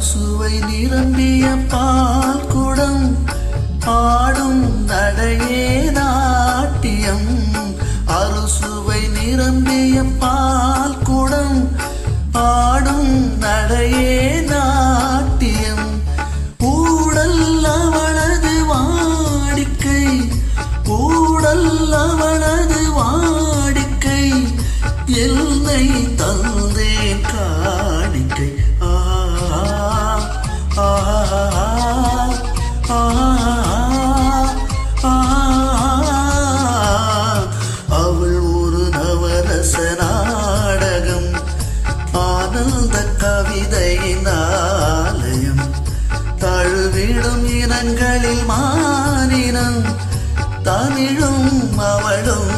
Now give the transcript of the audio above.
அறுசுவை நிரம்பிய பால் குடம் ஆடும் நடையே நாட்டியம். அறுசுவை நிரம்பிய பால் குடம் ஆடும் நடையே நாட்டியம். ஊடல் அவளது வாடிக்கை, ஊடல் அவளது வாடிக்கை, எல்லை தந்தேன் காணிக்கை. அவள் ஒரு நவரச நாடகம், ஆனந்த கவிதையின் ஆலயம். தழுவிடும் இனங்களில் மானினம், தமிழும் அவளும்